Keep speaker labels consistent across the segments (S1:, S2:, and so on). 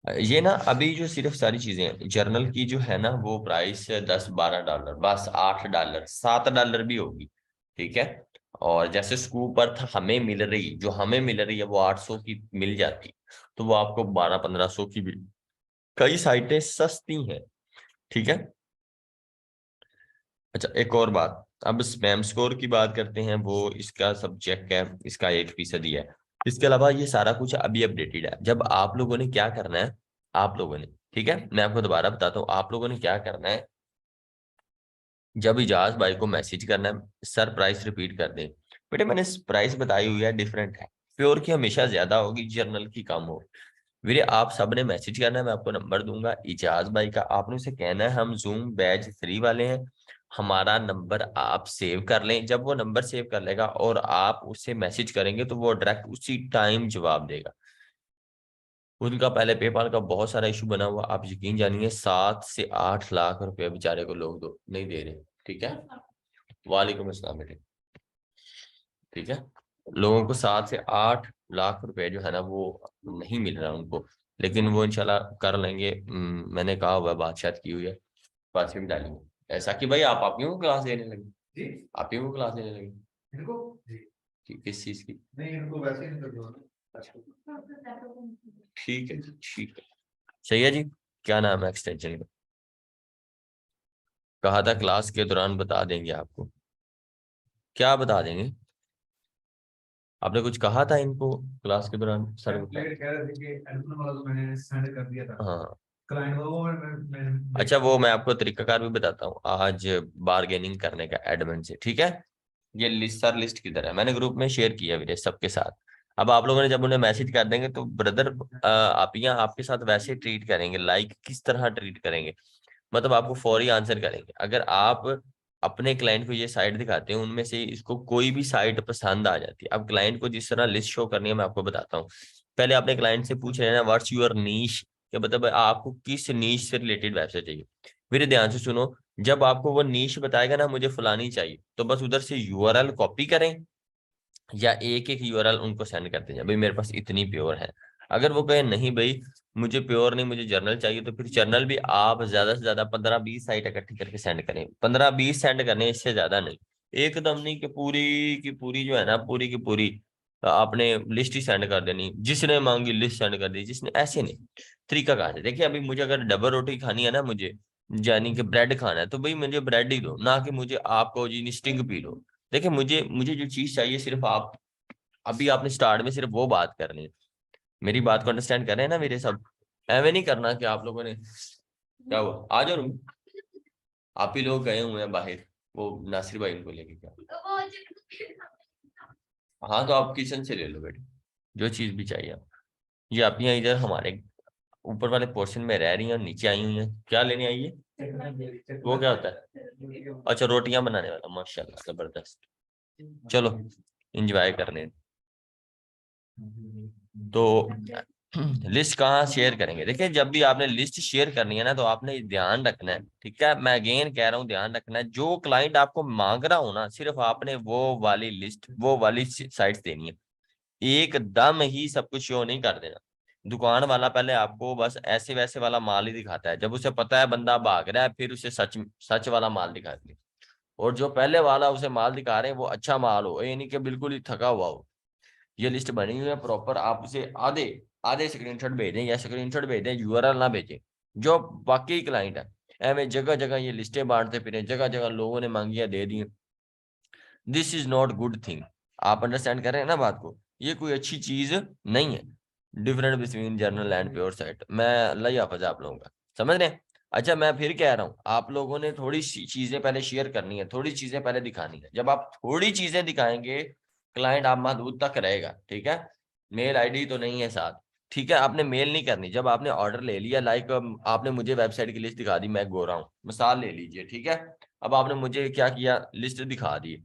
S1: ये ना अभी जो सिर्फ सारी चीजें हैं जर्नल की जो है ना, वो प्राइस $10-12, बस $8, $7 भी होगी। ठीक है। और जैसे स्कूप अर्थ हमें मिल रही है वो 800 की मिल जाती, तो वो आपको 1200-1500 की भी कई साइटें सस्ती हैं। ठीक है। अच्छा, एक और बात, अब स्पैम स्कोर की बात करते हैं। वो इसका सब्जेक्ट है, इसका 1% है। इसके अलावा ये सारा कुछ अभी अपडेटेड है। जब आप लोगों ने क्या करना है, आप लोगों ने, ठीक है, मैं आपको दोबारा बताता हूँ, आप लोगों ने क्या करना है। जब इजाज भाई को मैसेज करना है, सर प्राइस रिपीट कर दें। बेटे मैंने प्राइस बताई हुई है, डिफरेंट है। प्योर की हमेशा ज्यादा होगी, जर्नल की कम हो। वीरे आप सबने मैसेज करना है, मैं आपको नंबर दूंगा इजाज भाई का, आपने उसे कहना है हम जूम बैच 3 वाले हैं, हमारा नंबर आप सेव कर लें। जब वो नंबर सेव कर लेगा और आप उससे मैसेज करेंगे तो वो डायरेक्ट उसी टाइम जवाब देगा। उनका पहले पेपाल का बहुत सारा इशू बना हुआ, आप यकीन जानिए 7 से 8 लाख रुपए बेचारे को लोग नहीं दे रहे। ठीक है। वालेकुम अस्सलाम बेटे। ठीक है। लोगों को 7 से 8 लाख रुपए जो है ना वो नहीं मिल रहा उनको, लेकिन वो इंशाल्लाह कर लेंगे। मैंने कहा हुआ है, बात की हुई है, बात भी डालेंगे। ऐसा कि भाई आप ही को क्लास देने लगे जी, आप ही को क्लास देने लगे इनको जी। किस चीज की? नहीं इनको वैसे ही नहीं कर दो। अच्छा ठीक है जी, ठीक है, सही है जी। क्या नाम है एक्सटेंशन का? कहा था क्लास के दौरान बता देंगे आपको। क्या बता देंगे? आपने कुछ कहा था इनको क्लास के दौरान सर? कह रहे थे कि एडमिन वाला तो मैंने सेंड कर दिया था। हाँ। क्लाइंट वो अच्छा, वो मैं आपको तरीकाकार भी बताता हूँ आज बारगेनिंग करने का एडमिन से। ठीक है। ये लिस्ट सर लिस्ट किधर है, मैंने ग्रुप में शेयर किया मेरे सबके साथ। अब आप लोगों ने जब उन्हें मैसेज कर देंगे तो ब्रदर आप यहाँ आपके साथ वैसे ट्रीट करेंगे, लाइक किस तरह ट्रीट करेंगे, मतलब आपको फौरी आंसर करेंगे। अगर आप अपने क्लाइंट को ये साइट दिखाते हैं, उनमें से इसको कोई भी साइट पसंद आ जाती है। अब क्लाइंट को जिस तरह लिस्ट शो करनी है मैं आपको बताता हूँ। पहले अपने क्लाइंट से पूछ लेना व्हाट्स योर नीश, कि मतलब आपको किस नीश से रिलेटेड वेबसाइट चाहिए। मेरे ध्यान से सुनो, जब आपको वो नीश बताएगा ना मुझे फलानी चाहिए, तो बस उधर से यूआरएल कॉपी करें या एक एक यूआरएल उनको सेंड करते जाए, भाई मेरे पास इतनी प्योर है। अगर वो कहे नहीं भाई मुझे प्योर नहीं, मुझे जर्नल चाहिए, तो फिर जर्नल भी आप ज्यादा से ज्यादा 15-20 साइट इकट्ठी करके सेंड करें। 15-20 सेंड करने, इससे ज्यादा नहीं। एकदम नहीं कि पूरी की पूरी जो है ना, पूरी की पूरी आपने लिस्ट ही सेंड कर देनी, जिसने मांगी लिस्ट सेंड कर दी, जिसने, ऐसे नहीं। तरीका कहाँ है, देखिए अभी मुझे अगर डबल रोटी खानी है ना, मुझे यानी कि ब्रेड खाना है, तो भाई मुझे ब्रेड ही दो, ना कि मुझे आपको जी स्टिंग पी लो। देखिए मुझे मुझे जो चीज चाहिए सिर्फ आप, अभी आपने स्टार्ट में सिर्फ वो बात करनी है। मेरी बात को अंडरस्टैंड कर रहे हैं ना मेरे सब? एवे नहीं करना कि आप लोगों ने क्या हुआ आ जाओ रूम, आप ही लोग गए हुए हैं बाहर, वो नासिर भाई उनको लेके क्या। हाँ तो आप किचन से ले लो बेटे, जो चीज भी चाहिए आप। ये आप यहाँ इधर हमारे ऊपर वाले पोर्शन में रह रही हैं और नीचे आई हुई हैं, क्या लेने आई है? वो क्या होता है? अच्छा रोटियां बनाने वाला, माशाल्लाह जबरदस्त। चलो इंजॉय करने। तो लिस्ट कहाँ शेयर करेंगे? देखिए जब भी आपने लिस्ट शेयर करनी है ना, तो आपने ध्यान रखना है, ठीक है, मैं अगेन कह रहा हूँ, ध्यान रखना है, जो क्लाइंट आपको मांग रहा हो ना, सिर्फ आपने वो वाली लिस्ट, वो वाली साइट्स देनी है। एकदम ही सब कुछ शो नहीं कर देना। दुकान वाला पहले आपको बस ऐसे वैसे वाला माल ही दिखाता है, जब उसे पता है बंदा भाग रहा है, फिर उसे सच सच वाला माल दिखाती है। और जो पहले वाला उसे माल दिखा रहे हैं वो अच्छा माल हो, ये नहीं कि बिल्कुल ही थका हुआ हो। ये लिस्ट बनी हुई है प्रॉपर, आप उसे आधे आधे स्क्रीनशॉट भेजें या स्क्रीनशॉट भेजें, यूआरएल ना भेजें। जो बाकी क्लाइंट है एवं जगह जगह ये लिस्टें बांटते फिरे, जगह जगह लोगों ने मांगिया दे दी। This is not good thing. आप अंडरस्टैंड कर रहे हैं ना बात को? ये कोई अच्छी चीज नहीं है। Different between journal and pure site, मैं अल्लाह ही हाफिज आप लोगों का, समझ रहे हैं? अच्छा मैं फिर कह रहा हूँ, आप लोगों ने थोड़ी सी चीजें पहले शेयर करनी है, थोड़ी चीजें पहले दिखानी है। जब आप थोड़ी चीजें दिखाएंगे, क्लाइंट आप महदूद तक रहेगा। ठीक है। मेल आईडी तो नहीं है साथ, ठीक है, आपने मेल नहीं करनी। जब आपने ऑर्डर ले लिया, लाइक आपने मुझे वेबसाइट की लिस्ट दिखा दी, मैं गोरा हूँ मिसाल ले लीजिए, ठीक है। अब आपने मुझे क्या किया, लिस्ट दिखा दी,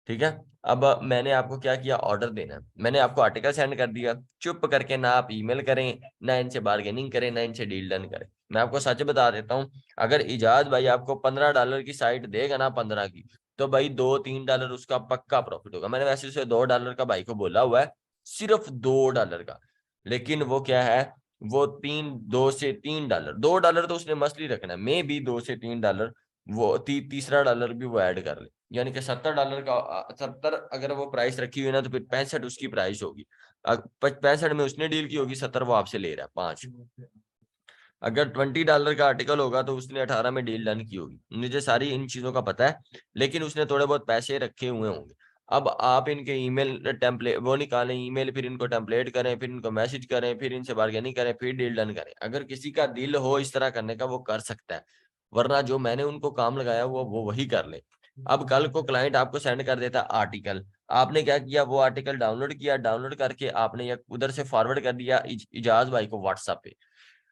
S1: ठीक है। अब मैंने आपको क्या किया, ऑर्डर देना है, मैंने आपको आर्टिकल सेंड कर दिया। चुप करके ना आप ईमेल करें, ना इनसे बार्गेनिंग करें, ना इनसे डील डन करें। मैं आपको सच बता देता हूँ, अगर इजाज भाई आपको $15 की साइट देगा ना, 15 की, तो भाई $2-3 उसका पक्का प्रॉफिट होगा। मैंने वैसे उसे $2 का भाई को बोला हुआ है, सिर्फ $2 का। लेकिन वो क्या है, वो 2 से 3 डॉलर, $2 तो उसने मसली रखना है, मे भी $2 से 3 वो तीसरा डॉलर भी वो ऐड कर ले, यानी कि $70 का 70 अगर वो प्राइस रखी हुई ना तो फिर 65 उसकी प्राइस होगी। 65 में उसने डील की होगी, 70 वो आपसे ले रहा है 5। अगर $20 का आर्टिकल होगा तो उसने 18 में डील डन की होगी। मुझे सारी इन चीजों का पता है, लेकिन उसने थोड़े बहुत पैसे रखे हुए होंगे। अब आप इनके ईमेल टेम्पलेट वो निकालें, ईमेल, फिर इनको टेम्पलेट करें, फिर इनको मैसेज करें, फिर इनसे बार्गेनिंग करें, फिर डील डन करें। अगर किसी का दिल हो इस तरह करने का वो कर सकता है, वरना जो मैंने उनको काम लगाया वो वही कर ले। अब कल को क्लाइंट आपको सेंड कर देता आर्टिकल, आपने क्या किया, वो आर्टिकल डाउनलोड किया, डाउनलोड करके आपने या उधर से फॉरवर्ड कर दिया इजाज भाई को व्हाट्सएप पे।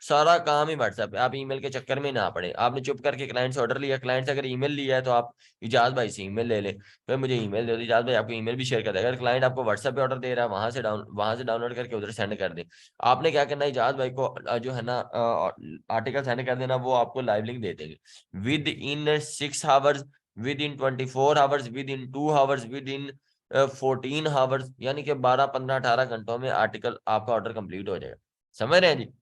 S1: सारा काम ही व्हाट्सएप पे, आप ईमेल के चक्कर में ना पड़े। आपने चुप करके क्लाइंट से ऑर्डर लिया, क्लाइंट से अगर ईमेल लिया है तो आप इजाज भाई से ईमेल ले ले, फिर मुझे ईमेल दे दो, इजाज भाई आपको ईमेल भी शेयर कर देगा। अगर क्लाइंट आपको व्हाट्सएप पे ऑर्डर दे रहा है, वहां से डाउनलोड करके उधर सेंड कर दे। आपने क्या करना है, इजाज भाई को जो है ना आर्टिकल सेंड कर देना, वो आपको लाइव लिंक दे देंगे with in 6 hours, with in 24 hours, with in 2 hours, with in 14 hours, यानी कि 12, 15, 18 घंटों में आर्टिकल आपका ऑर्डर कंप्लीट हो जाएगा। समझ रहे हैं जी?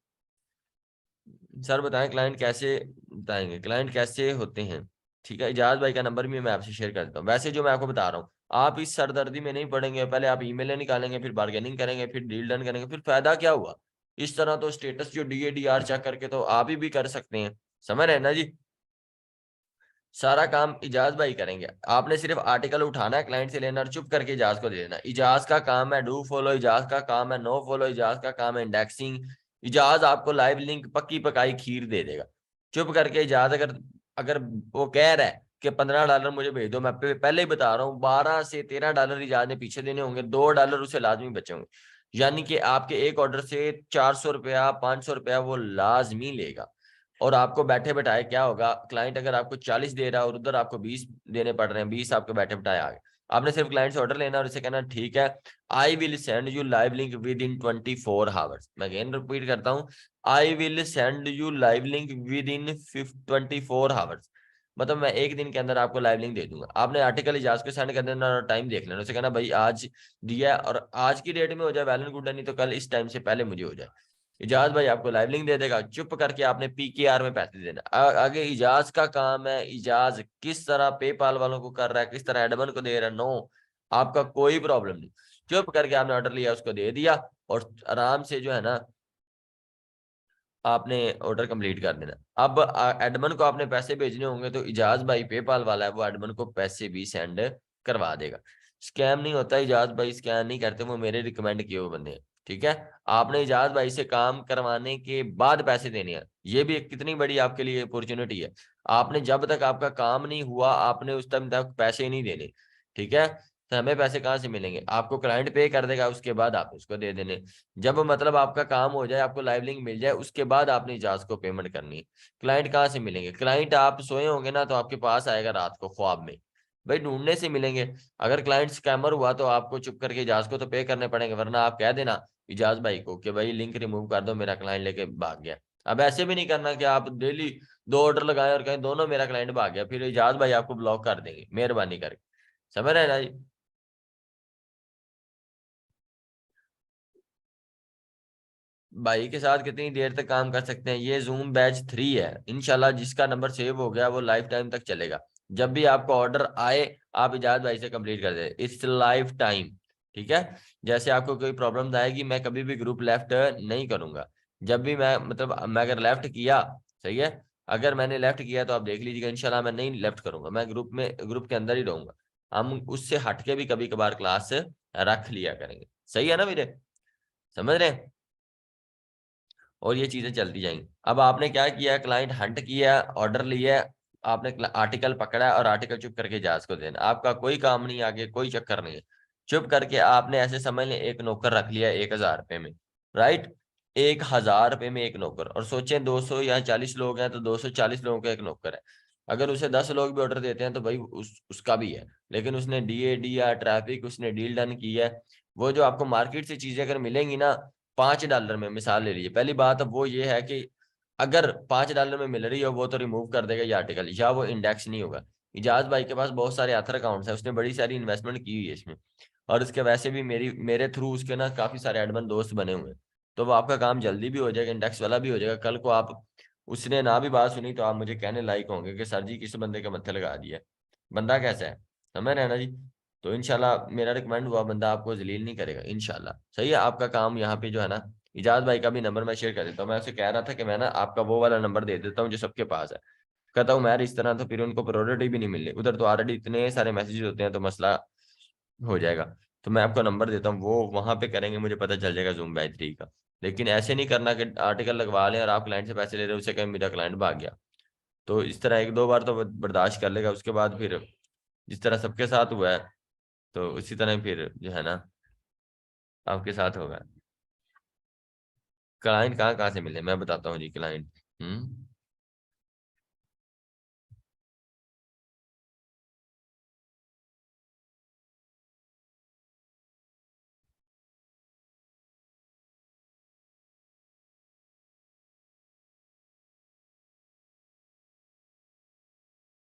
S1: सर बताएं क्लाइंट कैसे, बताएंगे क्लाइंट कैसे होते हैं। ठीक है, इजाज भाई का नंबर भी मैं आपसे शेयर कर देता हूँ। वैसे जो मैं आपको बता रहा हूँ, आप इस सरदर्दी में नहीं पड़ेंगे। पहले आप ईमेल निकालेंगे, फिर बार्गेनिंग करेंगे, फिर डील डन करेंगे, फिर फायदा क्या हुआ। इस तरह तो स्टेटस जो DADR चेक करके तो आप ही भी कर सकते हैं। समझ रहे हैं ना जी? सारा काम इजाज भाई करेंगे, आपने सिर्फ आर्टिकल उठाना है, क्लाइंट से लेना और चुप करके इजाज को दे देना। इजाज का काम है डू फॉलो, इजाज का काम है नो फॉलो, इजाज का काम है इंडेक्सिंग। इजाज आपको लाइव लिंक पक्की पकाई खीर दे देगा। चुप करके इजाज अगर अगर वो कह रहा है कि $15 मुझे भेज दो, मैं पहले ही बता रहा हूँ $12 से 13 इजाज ने पीछे देने होंगे, $2 उसे लाजमी बचे होंगे। यानी कि आपके एक ऑर्डर से 400 रुपया 500 रुपया वो लाजमी लेगा। और आपको बैठे बैठाए क्या होगा, क्लाइंट अगर आपको 40 दे रहा है और उधर आपको 20 देने पड़ रहे हैं, 20 आपको बैठे बैठाए आ गए। आपने सिर्फ क्लाइंट से ऑर्डर लेना और इसे कहना ठीक है, I will send you live link with in 24 hours. मैं अगेन रिपीट करता हूँ, I will send you live link with in 24 hours. मतलब मैं एक दिन के अंदर आपको लाइव लिंक दे दूंगा। आपने आर्टिकल इजाज को सेंड कर देना और टाइम देख लेना, उसे कहना भाई आज दिया है और आज की डेट में हो जाए वेल एंड गुड, नहीं तो कल इस टाइम से पहले मुझे हो जाए। इजाज भाई आपको लाइव लिंक दे देगा, चुप करके आपने PKR में पैसे देना। आगे इजाज का काम है, इजाज किस तरह पेपाल वालों को कर रहा है, किस तरह एडमन को दे रहा है, नो, आपका कोई प्रॉब्लम नहीं। चुप करके आपने ऑर्डर लिया, उसको दे दिया और आराम से जो है ना आपने ऑर्डर कंप्लीट कर देना। अब एडमन को आपने पैसे भेजने होंगे तो इजाज भाई पेपाल वाला है, वो एडमन को पैसे भी सेंड करवा देगा। स्कैम नहीं होता, इजाज भाई स्कैम नहीं करते, वो मेरे रिकमेंड किए हुए बंदे हैं। ठीक है, आपने इजाज भाई से काम करवाने के बाद पैसे देने हैं, ये भी एक कितनी बड़ी आपके लिए अपॉर्चुनिटी है। आपने जब तक आपका काम नहीं हुआ आपने उस टाइम तक पैसे ही नहीं देने। ठीक है, तो हमें पैसे कहाँ से मिलेंगे, आपको क्लाइंट पे कर देगा, उसके बाद आप उसको दे देने। जब मतलब आपका काम हो जाए, आपको लाइव लिंक मिल जाए, उसके बाद आपने इजाज को पेमेंट करनी है। क्लाइंट कहाँ से मिलेंगे, क्लाइंट आप सोए होंगे ना तो आपके पास आएगा रात को ख्वाब में, भाई ढूंढने से मिलेंगे। अगर क्लाइंट स्कैमर हुआ तो आपको चुप करके इजाज को तो पे करने पड़ेंगे, वरना आप कह देना इजाज भाई को कि भाई लिंक रिमूव कर दो, मेरा क्लाइंट लेके भाग गया। अब ऐसे भी नहीं करना कि आप डेली 2 ऑर्डर लगाए और कहें दोनों मेरा क्लाइंट भाग गया, फिर इजाज भाई आपको ब्लॉक कर देंगे, मेहरबानी करके। समझ रहे हैं ना जी? भाई के साथ कितनी देर तक काम कर सकते हैं, ये जूम बैच 3 है इंशाल्लाह, जिसका नंबर सेव हो गया वो लाइफ टाइम तक चलेगा। जब भी आपको ऑर्डर आए आप इजाज भाई से कंप्लीट कर दे, इट्स लाइफ टाइम। ठीक है, जैसे आपको कोई प्रॉब्लम आएगी, मैं कभी भी ग्रुप लेफ्ट नहीं करूंगा। जब भी मैं मतलब मैं अगर लेफ्ट किया, सही है, अगर मैंने लेफ्ट किया तो आप देख लीजिएगा, इंशाल्लाह मैं नहीं लेफ्ट करूंगा, मैं ग्रुप के अंदर ही रहूंगा। हम उससे हटके भी कभी कभार क्लास रख लिया करेंगे। सही है ना मेरे, समझ रहे हैं? और ये चीजें चलती जाएंगी। अब आपने क्या किया, क्लाइंट हंट किया, ऑर्डर लिया, आपने आर्टिकल पकड़ा और आर्टिकल चुप करके जहाज को देना, आपका कोई काम नहीं, आगे कोई चक्कर नहीं है। चुप करके आपने ऐसे समझ लें एक नौकर रख लिया 1,000 रुपए में, राइट, 1,000 रुपए में एक नौकर, और सोचें 200 या 40 लोग हैं तो 240 लोगों का एक नौकर है। अगर उसे 10 लोग भी ऑर्डर देते हैं तो भाई उसका भी है, लेकिन उसने DAD या ट्रैफिक उसने डील डन की है। वो जो आपको मार्केट से चीजें अगर मिलेंगी ना $5 में, मिसाल ले लीजिए, पहली बात अब वो ये है कि अगर $5 में मिल रही है वो तो रिमूव कर देगा ये आर्टिकल, या वो इंडेक्स नहीं होगा। इजाज भाई के पास बहुत सारे अथर अकाउंट्स है, उसने बड़ी सारी इन्वेस्टमेंट की हुई है इसमें, और उसके वैसे भी मेरे थ्रू उसके ना काफी सारे एडमन दोस्त बने हुए हैं। तो वो आपका काम जल्दी भी हो जाएगा, इंडेक्स वाला भी हो जाएगा। कल को आप उसने ना भी बात सुनी तो आप मुझे कहने लायक होंगे कि सर जी किस बंदे का मत्थे लगा दिया, बंदा कैसा है, समझ रहे हैं ना जी। तो इंशाल्लाह मेरा रिकमेंड हुआ बंदा आपको जलील नहीं करेगा इंशाल्लाह। सही है, आपका काम यहाँ पे जो है ना, इजाज भाई का भी नंबर मैं शेयर कर देता हूँ। मैं उसे कह रहा था कि मैं ना आपका वो वाला नंबर दे देता हूँ जो सबके पास है। कहता हूँ मैं इस तरह तो फिर उनको प्रायोरिटी भी नहीं मिलनी, उधर तो ऑलरेडी इतने सारे मैसेज होते हैं तो मसला हो जाएगा। तो मैं आपको नंबर देता हूँ, वो वहां पे करेंगे, मुझे पता चल जाएगा जूम बैच 3 का। लेकिन ऐसे नहीं करना कि आर्टिकल लगवा लें और आप क्लाइंट से पैसे ले रहे हो, उसे कहें मेरा क्लाइंट भाग गया। तो इस तरह एक दो बार तो बर्दाश्त कर लेगा, उसके बाद फिर जिस तरह सबके साथ हुआ है तो उसी तरह फिर जो है ना आपके साथ होगा। क्लाइंट कहाँ कहाँ से मिले मैं बताता हूँ जी। क्लाइंट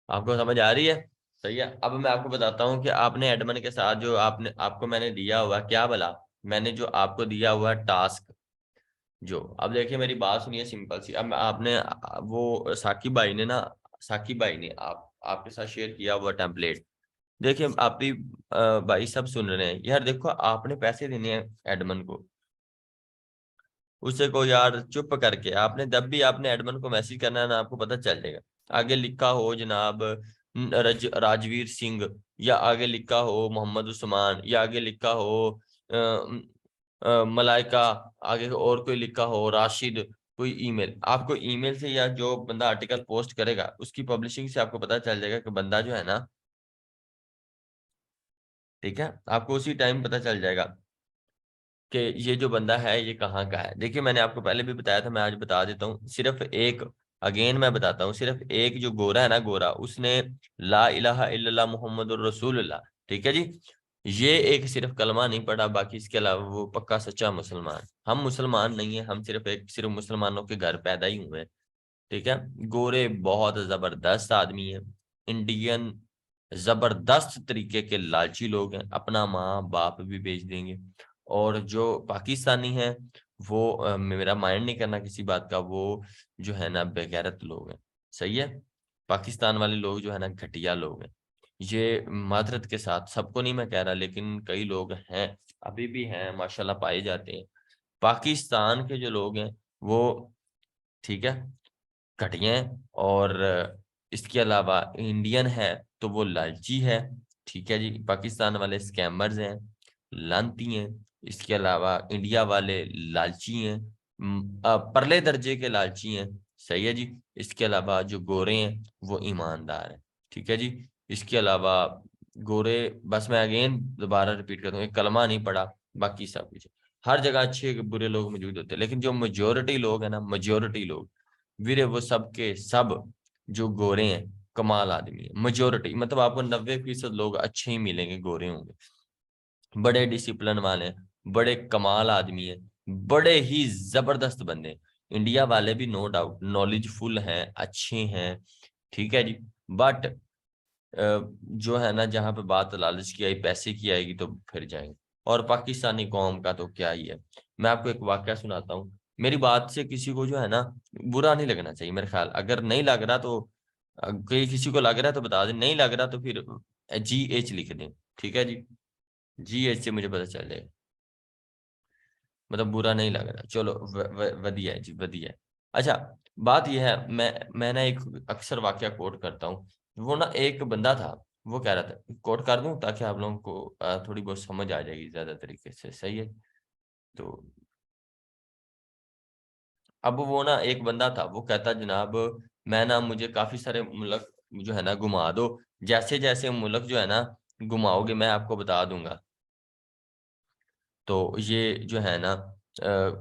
S1: आपको समझ आ रही है? सही है। अब मैं आपको बताता हूँ कि आपने एडमिन के साथ जो आपने आपको मैंने दिया हुआ क्या भला, मैंने जो आपको दिया हुआ टास्क, जो अब देखिए मेरी बात सुनिए सिंपल सी। अब आपने वो साकिब भाई ने ना, साकिब भाई ने आपके साथ शेयर किया हुआ टेम्पलेट, देखिए आप भी भाई सब सुन रहे हैं यार। देखो आपने पैसे देने हैं एडमिन को, उसे को यार चुप करके आपने जब भी आपने एडमिन को मैसेज करना है ना, आपको पता चल जाएगा। आगे लिखा हो जनाब राजवीर सिंह, या आगे लिखा हो मोहम्मद उस्मान, या आगे लिखा हो मलाइका, आगे और कोई लिखा हो राशिद, कोई ईमेल, आपको ईमेल से या जो बंदा आर्टिकल पोस्ट करेगा उसकी पब्लिशिंग से आपको पता चल जाएगा कि बंदा जो है ना, ठीक है, आपको उसी टाइम पता चल जाएगा कि ये जो बंदा है ये कहाँ का है। देखिए मैंने आपको पहले भी बताया था, मैं आज बता देता हूँ। सिर्फ एक, अगेन मैं बताता हूँ, सिर्फ एक जो गोरा है ना, गोरा, उसने ला इलाहा इल्लल्लाह मुहम्मदुर रसूलुल्लाह, ठीक है जी, ये एक सिर्फ कलमा नहीं पढ़ा, बाकी इसके अलावा वो पक्का सच्चा मुसलमान। हम मुसलमान नहीं है, हम सिर्फ मुसलमानों के घर पैदा ही हुए हैं, ठीक है। गोरे बहुत जबरदस्त आदमी है, इंडियन, जबरदस्त तरीके के लालची लोग हैं, अपना माँ बाप भी बेच देंगे। और जो पाकिस्तानी है वो मेरा माइंड नहीं करना किसी बात का, वो जो है ना बेगैरत लोग हैं। सही है, पाकिस्तान वाले लोग जो है ना घटिया लोग हैं। ये मादरत के साथ, सबको नहीं मैं कह रहा, लेकिन कई लोग हैं, अभी भी हैं माशाल्लाह, पाए जाते हैं। पाकिस्तान के जो लोग हैं वो, ठीक है, घटिया हैं। और इसके अलावा इंडियन है तो वो लालची है, ठीक है जी। पाकिस्तान वाले स्कैमर्स हैं, लानती हैं। इसके अलावा इंडिया वाले लालची हैं, परले दर्जे के लालची हैं। सही है जी। इसके अलावा जो गोरे हैं वो ईमानदार हैं, ठीक है जी। इसके अलावा गोरे, बस मैं अगेन दोबारा रिपीट करता हूँ, एक कलमा नहीं पड़ा, बाकी सब कुछ। हर जगह अच्छे बुरे लोग मौजूद होते हैं, लेकिन जो मेजोरिटी लोग हैं ना, मेजोरिटी लोग वीरे, वो सब के सब जो गोरे हैं कमाल आदमी है। मेजोरिटी मतलब आपको 90% लोग अच्छे ही मिलेंगे, गोरे होंगे, बड़े डिसिप्लिन वाले हैं, बड़े कमाल आदमी है, बड़े ही जबरदस्त बंदे हैं। इंडिया वाले भी नो डाउट नॉलेजफुल हैं, अच्छे हैं, ठीक है जी। बट जो है ना, जहाँ पे बात लालच की आई, पैसे की आएगी तो फिर जाएंगे। और पाकिस्तानी कौम का तो क्या ही है। मैं आपको एक वाकया सुनाता हूँ, मेरी बात से किसी को जो है ना बुरा नहीं लगना चाहिए मेरे ख्याल। अगर नहीं लग रहा तो कहीं किसी को लग रहा है तो बता दें, नहीं लग रहा तो फिर GH लिख दें, ठीक है जी। GH से मुझे पता चल जाएगा, मतलब बुरा नहीं लग रहा, चलो वधिया है जी, वधिया है। अच्छा, बात यह है, मैं ना एक अक्सर वाकया कोट करता हूँ। वो ना एक बंदा था, वो कह रहा था, कोट कर दूं ताकि आप लोगों को थोड़ी बहुत समझ आ जाएगी ज्यादा तरीके से, सही है। तो अब वो ना एक बंदा था, वो कहता जनाब मैं ना, मुझे काफी सारे मुल्क जो है ना घुमा दो, जैसे जैसे मुल्क जो है ना घुमाओगे मैं आपको बता दूंगा। तो ये जो है ना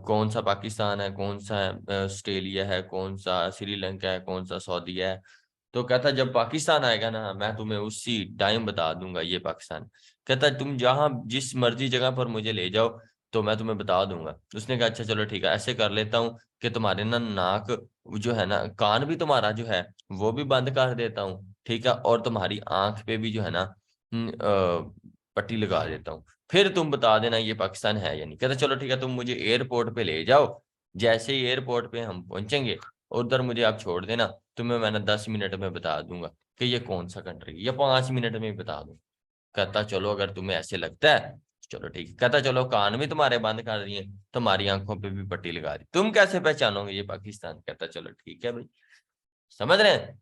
S1: कौन सा पाकिस्तान है, कौन सा ऑस्ट्रेलिया है, कौन सा श्रीलंका है, कौन सा सऊदी है। तो कहता जब पाकिस्तान आएगा ना मैं तुम्हें उसी टाइम बता दूंगा ये पाकिस्तान। कहता तुम जहां जिस मर्जी जगह पर मुझे ले जाओ तो मैं तुम्हें बता दूंगा। उसने कहा अच्छा चलो ठीक है, ऐसे कर लेता हूँ कि तुम्हारे ना नाक जो है ना, कान भी तुम्हारा जो है वो भी बंद कर देता हूँ, ठीक है, और तुम्हारी आंख पे भी जो है ना पट्टी लगा देता हूँ। फिर तुम बता देना ये पाकिस्तान है या नहीं। कहता चलो ठीक है, तुम मुझे एयरपोर्ट पे ले जाओ, जैसे ही एयरपोर्ट पे हम पहुंचेंगे उधर मुझे आप छोड़ देना, तुम्हें मैंने 10 मिनट में बता दूंगा कि ये कौन सा कंट्री, या 5 मिनट में बता दूं। कहता चलो अगर तुम्हें ऐसे लगता है चलो ठीक है। कहता चलो कान भी तुम्हारे बंद कर दिए, तुम्हारी आंखों पे भी पट्टी लगा दी, तुम कैसे पहचानोगे ये पाकिस्तान। कहता चलो ठीक है भाई। समझ रहे हैं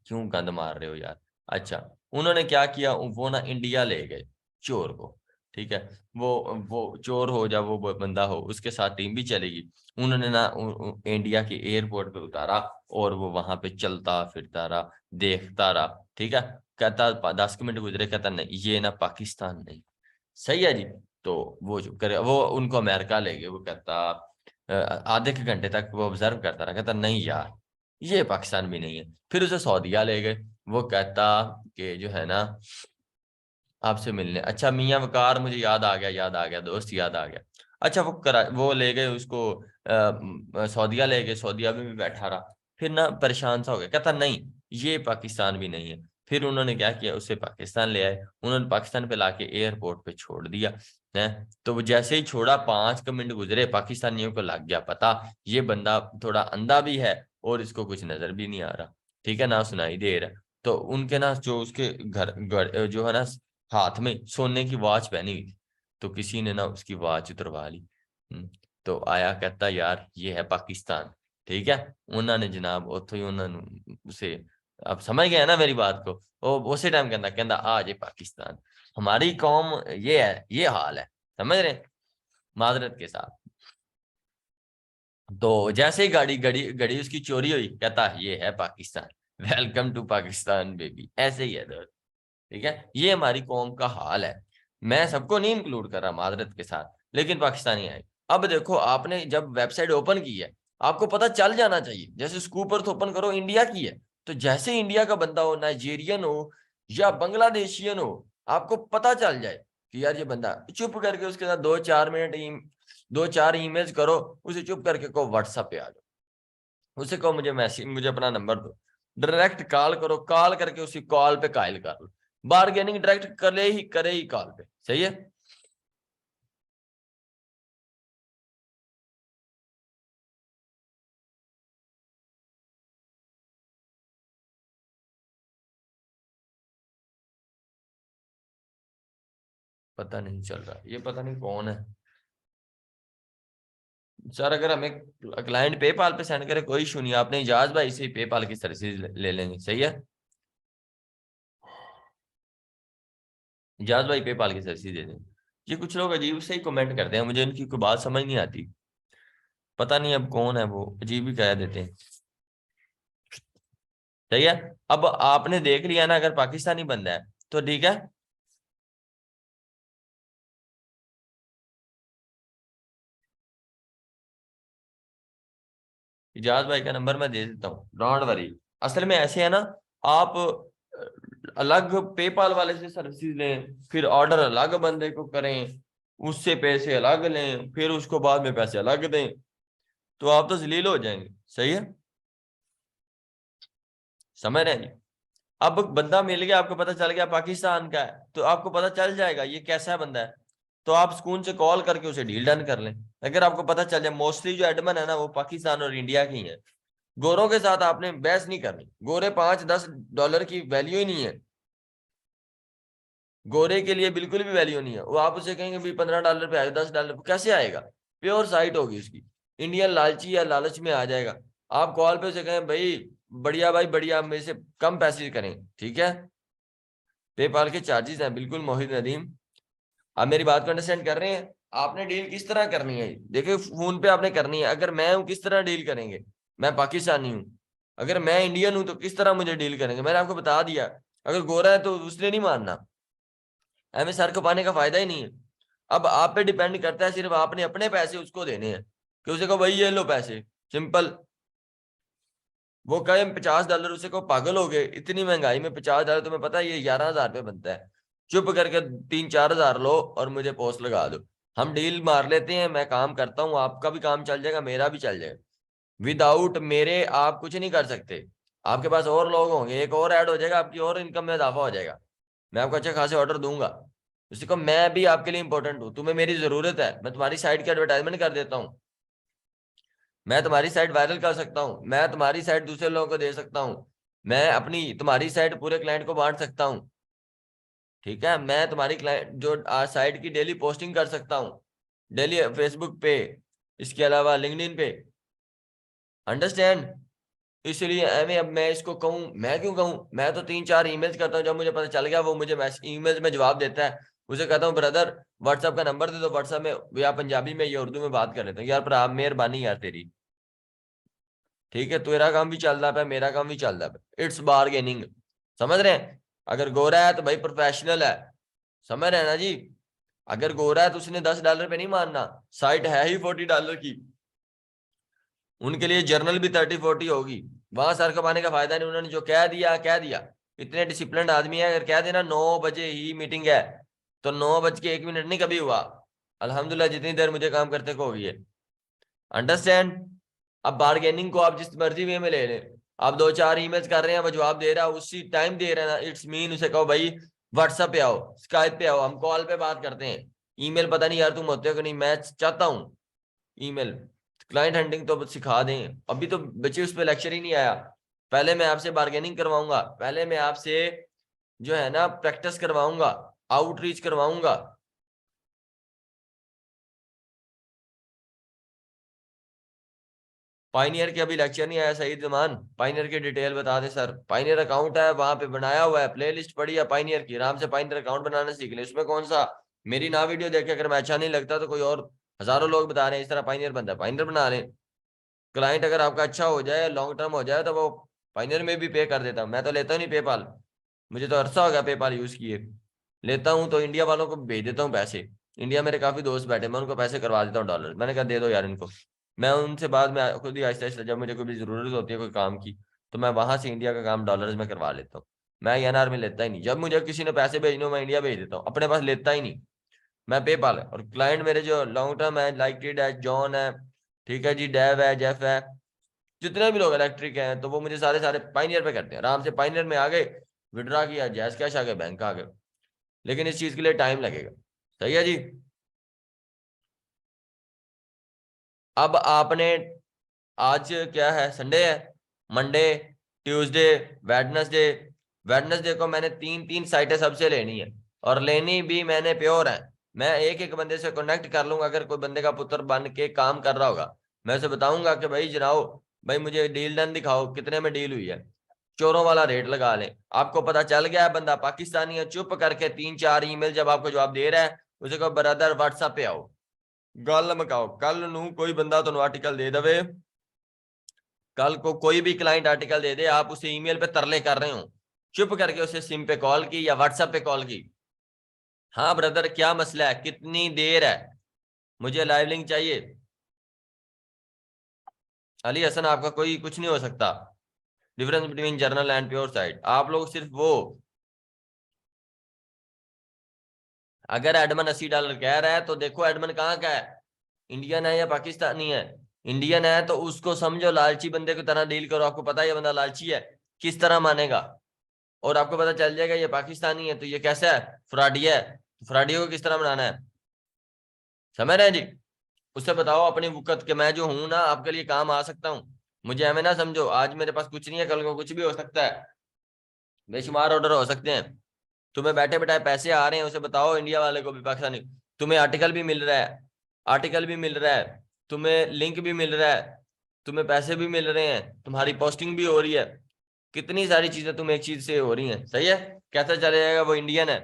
S1: क्यों गंद मार रहे हो यार। अच्छा, उन्होंने क्या किया, वो ना इंडिया ले गए चोर को। ठीक है, वो चोर हो जा वो बंदा हो, उसके साथ टीम भी चलेगी। उन्होंने ना इंडिया के एयरपोर्ट पे उतारा और वो वहां पे चलता फिरता रहा, देखता रहा। ठीक है, कहता 10 मिनट गुजरे, कहता नहीं ये ना पाकिस्तान नहीं। सही है जी। तो वो जो करे वो उनको अमेरिका ले गए। वो कहता आधे के घंटे तक वो ऑब्जर्व करता रहा, कहता नहीं यार ये पाकिस्तान भी नहीं है। फिर उसे सऊदीया ले गए। वो कहता कि जो है ना आपसे मिलने, अच्छा मियां वकार मुझे याद आ गया, याद आ गया दोस्त, याद आ गया। अच्छा वो ले गए उसको सऊदीया ले गए, सऊदीया में भी बैठा रहा। फिर ना परेशान सा हो गया, कहता नहीं ये पाकिस्तान भी नहीं है। फिर उन्होंने क्या किया, उसे पाकिस्तान ले आए। उन्होंने पाकिस्तान पे लाके एयरपोर्ट पे छोड़ दिया है। तो वो जैसे ही छोड़ा 5 मिनट गुजरे, पाकिस्तानियों को लग गया पता ये बंदा थोड़ा अंधा भी है और इसको कुछ नजर भी नहीं आ रहा। ठीक है ना, सुनाई दे रहा। तो उनके ना जो उसके घर जो है ना हाथ में सोने की वॉच पहनी हुई थी, तो किसी ने ना उसकी वॉच उतरवा ली। तो आया, कहता यार ये है पाकिस्तान। ठीक है, उन्होंने जनाब उतो ही उन्होंने उसे, अब समझ गया ना मेरी बात को। वो उसी टाइम कहता कहता आ जे पाकिस्तान, हमारी कौम ये है, ये हाल है। समझ रहे, माजरत के साथ। तो जैसे ही गाड़ी घड़ी घड़ी उसकी चोरी हुई, कहता ये है Pakistan, welcome to Pakistan baby. ऐसे ही है दोस्त। ठीक है, ये हमारी कौम का हाल है। मैं सबको नहीं इंक्लूड कर रहा मादरत के साथ, लेकिन पाकिस्तानी आए। अब देखो आपने जब वेबसाइट ओपन की है, आपको पता चल जाना चाहिए। जैसे स्कूप अर्थ ओपन करो, इंडिया की है, तो जैसे इंडिया का बंदा हो, नाइजीरियन हो या बांग्लादेशियन हो, आपको पता चल जाए कि यार ये बंदा, चुप करके उसके साथ 2-4 मिनट 2-4 ईमेल्स करो, उसे चुप करके को व्हाट्सएप पे आ जाओ, उसे कहो मुझे मैसेज, मुझे अपना नंबर दो, डायरेक्ट कॉल करो, कॉल करके उसी कॉल पे कायल कर लो। बार्गेनिंग डायरेक्ट करे ही कॉल पे। सही है। पता नहीं चल रहा, ये पता नहीं कौन है सर। अगर हमें क्लाइंट पेपाल पे सेंड करे कोई इशू नहीं, आपने इजाज भाई से पेपाल की सर्विसेज ले लेंगे। सही है, इजाज भाई पेपाल की सर्विसेज दे देंगे। ये कुछ लोग अजीब से ही कमेंट करते हैं, मुझे इनकी कोई बात समझ नहीं आती। पता नहीं अब कौन है, वो अजीब ही कह देते हैं। सही है, अब आपने देख लिया ना, अगर पाकिस्तानी बंदा है तो ठीक है। इजाज भाई का नंबर मैं दे देता हूँ, डोंट वरी। असल में ऐसे है ना, आप अलग पेपाल वाले से सर्विसेज लें, फिर ऑर्डर अलग बंदे को करें, उससे पैसे अलग लें, फिर उसको बाद में पैसे अलग दें, तो आप तो जलील हो जाएंगे। सही है, समझ रहे हैं जी। अब बंदा मिल गया, आपको पता चल गया पाकिस्तान का है, तो आपको पता चल जाएगा ये कैसा बंदा है। तो आप सुकून से कॉल करके उसे डील डन कर लें। अगर आपको पता चल जाए मोस्टली जो एडमन है ना वो पाकिस्तान और इंडिया की है। गोरों के साथ आपने बहस नहीं करनी, गोरे 5-10 डॉलर की वैल्यू ही नहीं है। गोरे के लिए बिल्कुल भी वैल्यू नहीं है वो। आप उसे कहेंगे भाई 15 डॉलर पे आएगा, 10 डॉलर पे कैसे आएगा। प्योर साइट होगी उसकी, इंडियन लालची या लालच में आ जाएगा। आप कॉल पे उसे कहें भाई बढ़िया, भाई बढ़िया, मेरे से कम पैसे करें। ठीक है, पेपाल के चार्जेस हैं बिल्कुल मोहित नदीम। आप मेरी बात को अंडरस्टैंड कर रहे हैं। आपने डील किस तरह करनी है, देखिए फोन पे आपने करनी है। अगर मैं हूं किस तरह डील करेंगे, मैं पाकिस्तानी हूं। अगर मैं इंडियन हूं तो किस तरह मुझे डील करेंगे, मैंने आपको बता दिया। अगर गोरा है तो उसने नहीं मानना, हमें सर को पाने का फायदा ही नहीं है। अब आप पे डिपेंड करता है, सिर्फ आपने अपने पैसे उसको देने हैं कि उसे कहो भाई ये लो पैसे, सिंपल। वो कहे 50 डॉलर, उसे को पागल हो गए, इतनी महंगाई में 50 डॉलर, तुम्हें पता है ये 11,000 रुपये बनता है। चुप करके 3-4 हजार लो और मुझे पोस्ट लगा दो। हम डील मार लेते हैं, मैं काम करता हूँ, आपका भी काम चल जाएगा, मेरा भी चल जाएगा। विदाउट मेरे आप कुछ नहीं कर सकते। आपके पास और लोग होंगे, एक और ऐड हो जाएगा, आपकी और इनकम में इजाफा हो जाएगा। मैं आपको अच्छे खासे ऑर्डर दूंगा। उसने कहा मैं भी आपके लिए इंपॉर्टेंट हूँ, तुम्हें मेरी जरूरत है, मैं तुम्हारी साइट की एडवर्टाइजमेंट कर देता हूँ, मैं तुम्हारी साइट वायरल कर सकता हूँ, मैं तुम्हारी साइट दूसरे लोगों को दे सकता हूँ, मैं अपनी तुम्हारी साइट पूरे क्लाइंट को बांट सकता हूँ, ठीक है, मैं तुम्हारी क्लाइंट जो साइट की डेली पोस्टिंग कर सकता हूँ, डेली फेसबुक पे, इसके अलावा लिंक्डइन पे, अंडरस्टैंड। इसलिए एਵੇਂ अब मैं इसको कहूँ, मैं क्यों कहूँ, मैं तो 3-4 ईमेल्स करता हूँ, जब मुझे पता चल गया वो मुझे ईमेल्स में जवाब देता है, उसे कहता हूँ ब्रदर व्हाट्सएप का नंबर दे दो, व्हाट्सएप में या पंजाबी में या उर्दू में बात कर लेता हूँ, यार भरा मेहरबानी यार तेरी, ठीक है, तेरा काम भी चल रहा है, मेरा काम भी चल रहा है, इट्स बारगेनिंग, समझ रहे हैं। अगर गोरा है तो भाई प्रोफेशनल है, समझ रहे हैं ना जी। अगर गोरा है तो उसने $10 पे नहीं मानना, साइट है ही $40 की, उनके लिए जर्नल भी 30-40 होगी, वहां सर कमाने का फायदा नहीं, उन्होंने जो कह दिया कह दिया। इतने डिसिप्लिन आदमी है, अगर कह देना 9 बजे ही मीटिंग है तो 9:01 नहीं कभी हुआ, अल्हम्दुलिल्लाह जितनी देर मुझे काम करते को हुई है, अंडरस्टैंड। अब बार्गेनिंग को आप जिस मर्जी वे में ले लें, आप 2-4 ईमेल्स कर रहे हैं, वो जवाब दे रहा है, उसी टाइम दे रहे हैं ना, इट्स मीन उसे कहो भाई व्हाट्सएप पे आओ, स्काइप पे आओ, हम कॉल पे बात करते हैं, ईमेल पता नहीं यार तुम होते हो कि नहीं, मैं चाहता हूँ ईमेल, क्लाइंट हंटिंग तो सिखा दें, अभी तो बच्चे उस पर लेक्चर ही नहीं आया, पहले मैं आपसे बार्गेनिंग करवाऊंगा, पहले मैं आपसे जो है ना प्रैक्टिस करवाऊंगा, आउटरीच करवाऊंगा। पाइनियर के अभी लेक्चर नहीं आया सईद जमान, पाइनियर की डिटेल बता दे सर, पाइनियर अकाउंट है वहां पे बनाया हुआ है, प्लेलिस्ट पड़ी है पाइनियर की, आराम से पाइनियर अकाउंट बनाना सीख ले, उसमें कौन सा मेरी ना वीडियो देखे, अगर मैं अच्छा नहीं लगता तो कोई और हजारों लोग बता रहे हैं इस तरह पाइनियर बनता है, पाइनियर बना लें। क्लाइंट अगर आपका अच्छा हो जाए, लॉन्ग टर्म हो जाए, तो वो पाइनियर में भी पे कर देता हूँ, मैं तो लेता ही नहीं पेपाल, मुझे तो अरसा हो गया पेपाल यूज किए, लेता हूँ तो इंडिया वालों को भेज देता हूँ पैसे, इंडिया मेरे काफी दोस्त बैठे, मैं उनको पैसे करवा देता हूँ डॉलर, मैंने कहा दे दो यार इनको, मैं उनसे बाद में खुद ही आहिस्ता आहिस्ता जब मुझे कोई भी जरूरत होती है कोई काम की, तो मैं वहां से इंडिया का काम डॉलर्स में करवा लेता हूँ, मैं एनआर में लेता ही नहीं, जब मुझे किसी ने पैसे भेजने हो मैं इंडिया भेज देता हूँ, अपने पास लेता ही नहीं, मैं पेपाल है, और क्लाइंट मेरे जो लॉन्ग टर्म है, लाइक टिड है, जॉन है, ठीक है जी, डेव है, जेफ है, जितने भी लोग इलेक्ट्रिक हैं, तो वो मुझे सारे सारे पाइनियर पे करते हैं, आराम से पाइनियर में आ गए, विड्रा किया, जैस कैश आ गए, बैंक आ गए, लेकिन इस चीज के लिए टाइम लगेगा, सही है जी। अब आपने आज क्या है, संडे है, मंडे, ट्यूसडे, वेडनेसडे, वेडनेसडे को मैंने 3-3 साइटें सबसे लेनी है, और लेनी भी मैंने प्योर है, मैं एक एक बंदे से कनेक्ट कर लूंगा, अगर कोई बंदे का पुत्र बन के काम कर रहा होगा, मैं उसे बताऊंगा कि भाई जनाओ, भाई मुझे डील डन दिखाओ, कितने में डील हुई है, चोरों वाला रेट लगा लें, आपको पता चल गया है बंदा पाकिस्तानी है, चुप करके 3-4 ईमेल जब आपको जवाब दे रहा है, उसे कहो ब्रदर व्हाट्सएप पे आओ, गल मकाओ, कल नू कोई बंदा तुम आर्टिकल दे दे, कल को कोई भी क्लाइंट आर्टिकल दे दे, आप उसे ईमेल पे तरले कर रहे हो, चुप करके उसे सिम पे कॉल की या व्हाट्सएप पे कॉल की, हाँ ब्रदर क्या मसला है, कितनी देर है, मुझे लाइव लिंक चाहिए, अली हसन आपका कोई कुछ नहीं हो सकता, difference between journal and pure site, आप लोग सिर्फ वो, अगर एडमन $80 कह रहा है तो देखो एडमन कहाँ का है, इंडियन है या पाकिस्तानी है, इंडियन है तो उसको समझो लालची बंदे की तरह डील करो, आपको पता है ये बंदा लालची है, किस तरह मानेगा, और आपको पता चल जाएगा ये पाकिस्तानी है तो ये कैसा है, फ्रॉडिया है, तो फ्रॉडिया को किस तरह बनाना है, समझ रहे हैं जी। उससे बताओ अपनी वुकत के मैं जो हूं ना आपके लिए काम आ सकता हूँ, मुझे हमें ना समझो, आज मेरे पास कुछ नहीं है, कल को कुछ भी हो सकता है, बेशुमार ऑर्डर हो सकते हैं, तुम्हें बैठे बैठाए पैसे आ रहे हैं, उसे बताओ इंडिया वाले को भी, पाकिस्तानी, तुम्हें आर्टिकल भी मिल रहा है, आर्टिकल भी मिल रहा है, तुम्हें लिंक भी मिल रहा है, तुम्हें पैसे भी मिल रहे हैं, तुम्हारी पोस्टिंग भी हो रही है, कितनी सारी चीजें तुम एक चीज से हो रही हैं, सही है, कैसे चले जाएगा, वो इंडियन है,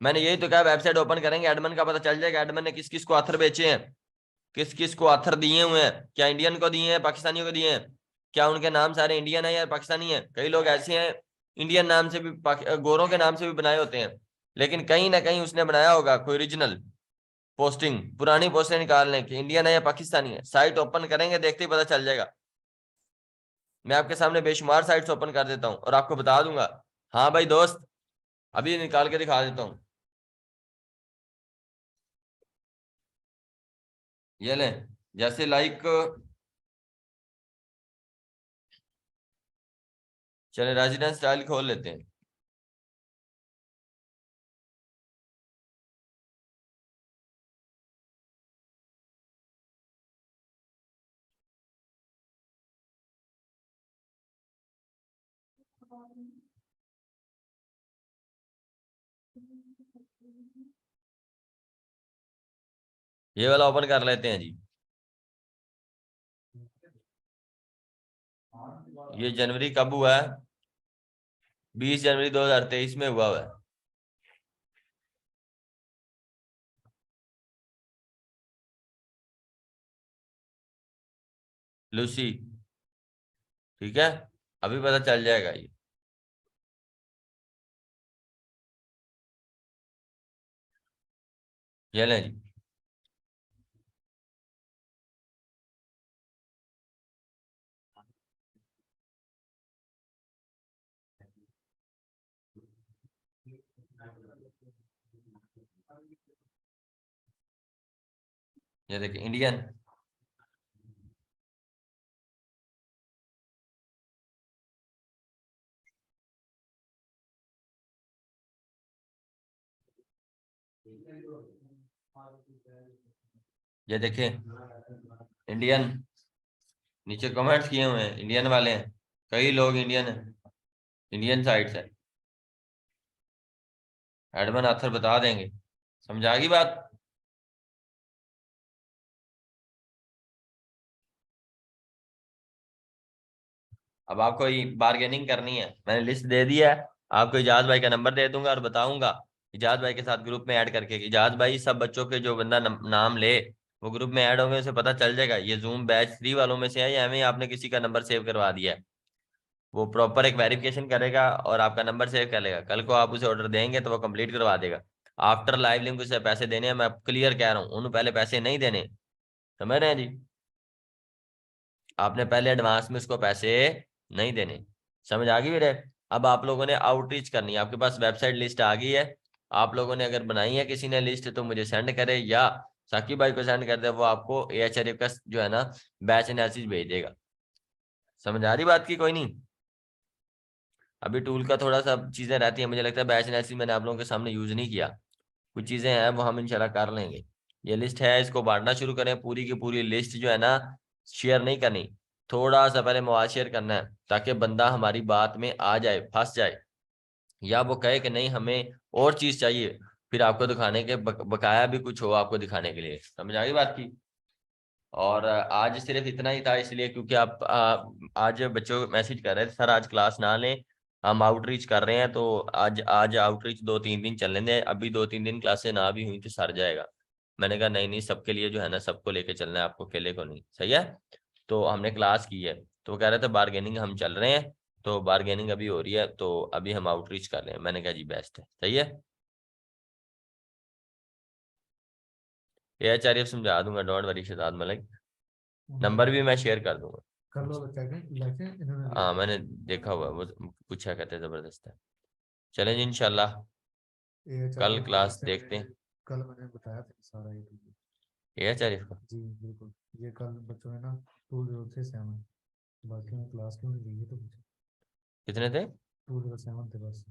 S1: मैंने यही तो कहा वेबसाइट ओपन करेंगे, एडमन का पता चल जाएगा, एडमन ने किस किस को आथर बेचे हैं, किस किस को आथर दिए हुए हैं, क्या इंडियन को दिए हैं, पाकिस्तानियों को दिए हैं, क्या उनके नाम सारे इंडियन है या पाकिस्तानी है, कई लोग ऐसे हैं इंडियन नाम से भी गोरों के नाम से भी बनाए होते हैं, लेकिन कहीं ना कहीं उसने बनाया होगा कोई ओरिजिनल पोस्टिंग, पुरानी पोस्टें निकालने की, इंडियन है या पाकिस्तानी है, साइट ओपन करेंगे देखते ही पता चल जाएगा, मैं आपके सामने बेशुमार साइट्स ओपन कर देता हूँ और आपको बता दूंगा, हाँ भाई दोस्त, अभी निकाल के दिखा देता हूँ, ये लें, जैसे लाइक, चले रेजिडेंस स्टाइल खोल लेते हैं, ये वाला ओपन कर लेते हैं जी। ये जनवरी कब हुआ है? 20 जनवरी 2023 में हुआ है। लूसी, ठीक है, अभी पता चल जाएगा ये लें जी। ये देखिए इंडियन, ये देखिए इंडियन, नीचे कमेंट्स किए हुए हैं इंडियन वाले हैं, कई लोग इंडियन है, इंडियन साइड से। एडमिन आथर बता देंगे, समझ आ गई बात? अब आपको बार्गेनिंग करनी है, मैंने लिस्ट दे दिया है आपको, इजाज भाई का नंबर दे दूंगा और बताऊंगा, इजाज भाई के साथ ग्रुप में ऐड करके। इजाज भाई सब बच्चों के जो बंदा नाम ले वो ग्रुप में ऐड होंगे, उसे पता चल जाएगा ये जूम बैच 3 वालों में से है या हमें आपने किसी का नंबर सेव करवा दिया है। वो प्रॉपर एक वेरिफिकेशन करेगा और आपका नंबर सेव कर लेगा, कल को आप उसे ऑर्डर देंगे तो वो कंप्लीट करवा देगा। आफ्टर लाइव लिंक उसे पैसे देने हैं, मैं क्लियर कह रहा हूँ, उन्हें पहले पैसे नहीं देने, समझ रहे हैं जी? आपने पहले एडवांस में उसको पैसे नहीं देने, समझ आ गई मेरे? अब आप लोगों ने आउटरीच करनी है, आपके पास वेबसाइट लिस्ट आ गई है, आप लोगों ने अगर बनाई है किसी ने लिस्ट तो मुझे सेंड करे या साकिब भाई को सेंड कर दे, वो आपको AHRF का जो है ना बैच एनालिसिस भेज देगा। समझ आ रही बात की? कोई नहीं, अभी टूल का थोड़ा सा चीजें रहती है, मुझे लगता है बैच एनालिसिस मैंने आप लोगों के सामने यूज नहीं किया, कुछ चीजें हैं वो हम इंशाल्लाह कर लेंगे। ये लिस्ट है, इसको बांटना शुरू करें, पूरी की पूरी लिस्ट जो है ना शेयर नहीं करनी, थोड़ा सा पहले मवाद शेयर करना है ताकि बंदा हमारी बात में आ जाए, फंस जाए, या वो कहे कि नहीं हमें और चीज चाहिए, फिर आपको दिखाने के बकाया भी कुछ हो आपको दिखाने के लिए। समझ आ गई बात की? और आज सिर्फ इतना ही था, इसलिए क्योंकि आप आज बच्चों मैसेज कर रहे थे सर आज क्लास ना लें, हम आउटरीच कर रहे हैं, तो आज आज आउटरीच 2-3 दिन चलने दें, अभी 2-3 दिन क्लासें ना भी हुई तो सर जाएगा। मैंने कहा नहीं नहीं, सबके लिए जो है ना सबको लेके चलना है, आपको अकेले को नहीं, सही है? तो हमने क्लास की है, तो वो कह रहे थे बारगेनिंग हम चल रहे हैं, तो बारगेनिंग अभी हो रही है, तो अभी हम आउटरीच कर रहे हैं। मैंने कहा जी बेस्ट है, सही है। ये आचार्य समझा दूंगा, don't worry Shahzad Malik, number भी मैं शेयर कर दूंगा।
S2: कर लो बच्चा के लेके इन्होंने
S1: हाँ मैंने देखा हुआ है, वो पूछा कहते हैं जबरदस्त है। चलें जी इंशाल्लाह
S2: ये
S1: कल
S2: चाहिए
S1: क्लास
S2: से
S1: देखते हैं।
S2: कल मैंने बताया था सारा ये
S1: ये है चारिफ का,
S2: जी बिल्कुल। ये कल बच्चों ने ना 203 बाकी में क्लास क्यों नहीं ली है तो पूछो।
S1: कितने थे?
S2: 207 थे बस।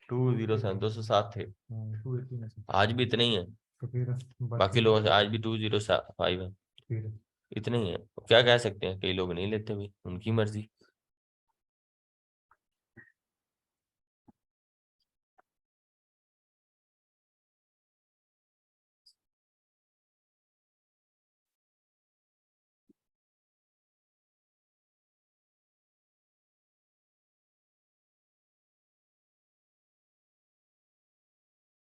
S1: 207, 207 थे।
S2: 280 में से
S1: आज भी इतने ही है,
S2: तो फिर
S1: बाकी
S2: बाकी
S1: लोग आज भी 205 है,
S2: फिर
S1: इतने ही है। क्या कह सकते हैं, कई लोग नहीं लेते भाई, उनकी मर्जी।